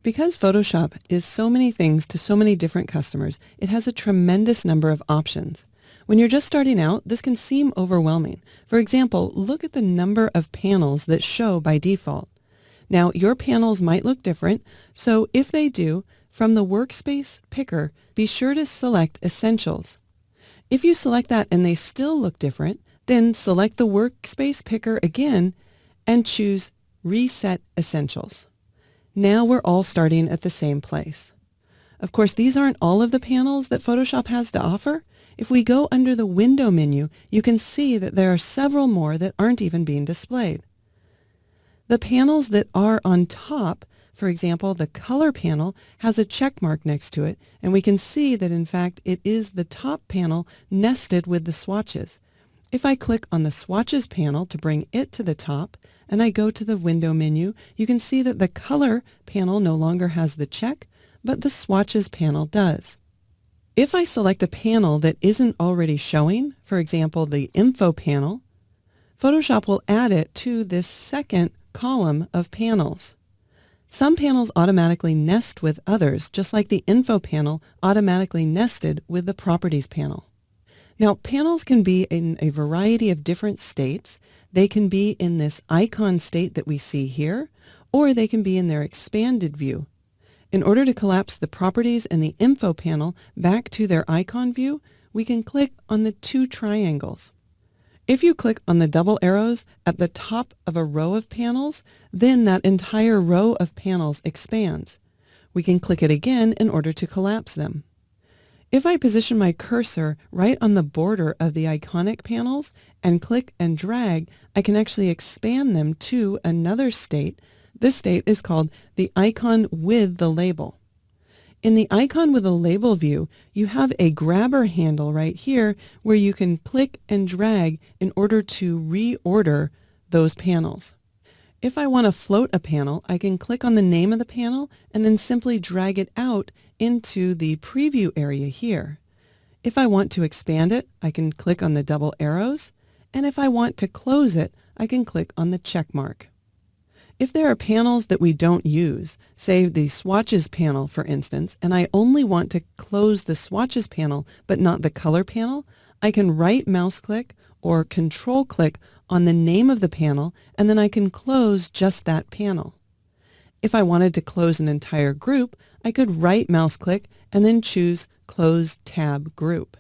Because Photoshop is so many things to so many different customers, it has a tremendous number of options. When you're just starting out, this can seem overwhelming. For example, look at the number of panels that show by default. Now, your panels might look different, so if they do, from the Workspace picker, be sure to select Essentials. If you select that and they still look different, then select the Workspace picker again and choose Reset Essentials. Now we're all starting at the same place. Of course, these aren't all of the panels that Photoshop has to offer. If we go under the Window menu, you can see that there are several more that aren't even being displayed. The panels that are on top, for example, the Color panel, has a check mark next to it, and we can see that in fact it is the top panel nested with the swatches. If I click on the Swatches panel to bring it to the top, and I go to the Window menu, you can see that the Color panel no longer has the check, but the Swatches panel does. If I select a panel that isn't already showing, for example, the Info panel, Photoshop will add it to this second column of panels. Some panels automatically nest with others, just like the Info panel automatically nested with the Properties panel. Now, panels can be in a variety of different states. They can be in this icon state that we see here, or they can be in their expanded view. In order to collapse the Properties and the Info panel back to their icon view, we can click on the two triangles. If you click on the double arrows at the top of a row of panels, then that entire row of panels expands. We can click it again in order to collapse them. If I position my cursor right on the border of the iconic panels and click and drag, I can actually expand them to another state. This state is called the icon with the label. In the icon with a label view, you have a grabber handle right here where you can click and drag in order to reorder those panels. If I want to float a panel, I can click on the name of the panel and then simply drag it out into the preview area here. If I want to expand it, I can click on the double arrows, and if I want to close it, I can click on the check mark. If there are panels that we don't use, say the Swatches panel for instance, and I only want to close the Swatches panel but not the Color panel, I can right mouse click or control click on the name of the panel, and then I can close just that panel. If I wanted to close an entire group, I could right mouse click and then choose Close Tab Group.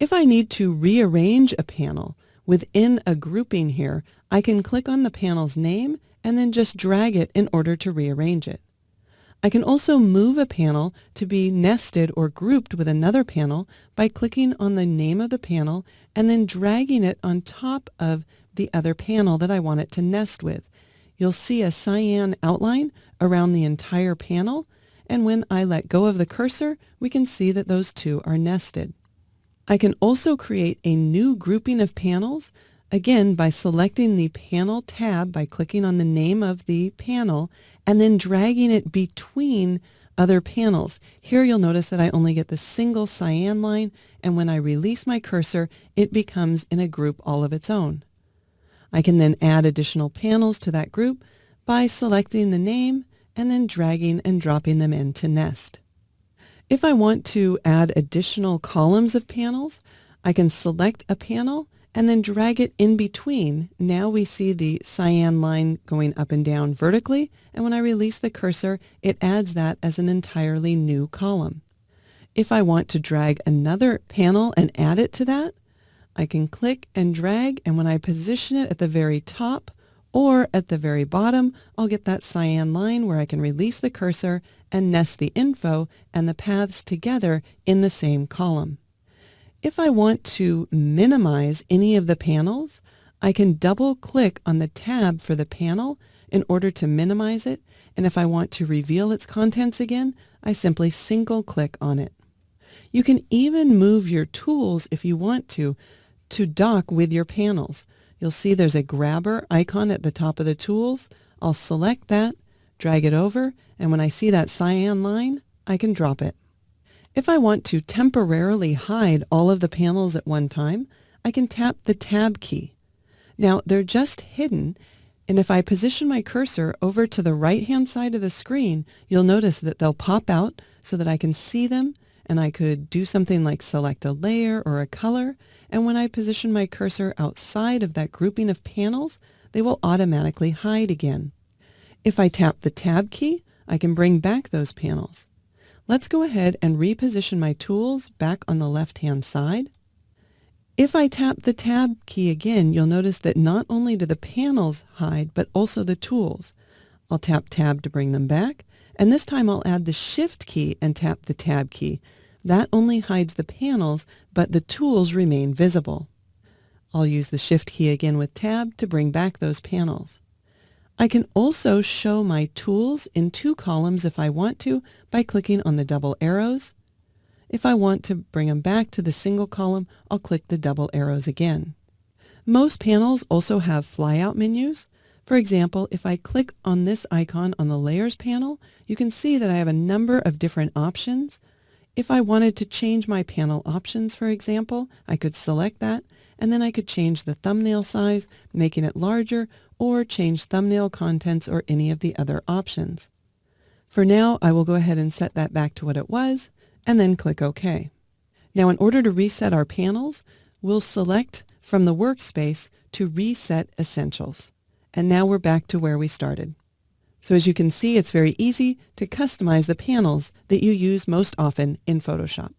If I need to rearrange a panel within a grouping here, I can click on the panel's name and then just drag it in order to rearrange it. I can also move a panel to be nested or grouped with another panel by clicking on the name of the panel and then dragging it on top of the other panel that I want it to nest with. You'll see a cyan outline around the entire panel, and when I let go of the cursor, we can see that those two are nested. I can also create a new grouping of panels, again by selecting the Panel tab by clicking on the name of the panel and then dragging it between other panels. Here you'll notice that I only get the single cyan line, and when I release my cursor, it becomes in a group all of its own. I can then add additional panels to that group by selecting the name and then dragging and dropping them into Nest. If I want to add additional columns of panels, I can select a panel and then drag it in between. Now we see the cyan line going up and down vertically, and when I release the cursor, it adds that as an entirely new column. If I want to drag another panel and add it to that, I can click and drag, and when I position it at the very top or at the very bottom, I'll get that cyan line where I can release the cursor and nest the info and the paths together in the same column. If I want to minimize any of the panels, I can double click on the tab for the panel in order to minimize it, and if I want to reveal its contents again, I simply single click on it. You can even move your tools if you want to dock with your panels. You'll see there's a grabber icon at the top of the tools. I'll select that, drag it over, and when I see that cyan line, I can drop it. If I want to temporarily hide all of the panels at one time, I can tap the Tab key. Now, they're just hidden And if I position my cursor over to the right-hand side of the screen, you'll notice that they'll pop out so that I can see them, and I could do something like select a layer or a color. And when I position my cursor outside of that grouping of panels, they will automatically hide again. If I tap the Tab key, I can bring back those panels. Let's go ahead and reposition my tools back on the left-hand side. If I tap the Tab key again, you'll notice that not only do the panels hide, but also the tools. I'll tap Tab to bring them back, and this time I'll add the Shift key and tap the Tab key. That only hides the panels, but the tools remain visible. I'll use the Shift key again with Tab to bring back those panels. I can also show my tools in two columns if I want to by clicking on the double arrows. If I want to bring them back to the single column, I'll click the double arrows again. Most panels also have flyout menus. For example, if I click on this icon on the Layers panel, you can see that I have a number of different options. If I wanted to change my panel options, for example, I could select that, and then I could change the thumbnail size, making it larger, or change thumbnail contents or any of the other options. For now, I will go ahead and set that back to what it was, and then click OK. Now, in order to reset our panels, we'll select from the workspace to Reset Essentials. And now we're back to where we started. So as you can see, it's very easy to customize the panels that you use most often in Photoshop.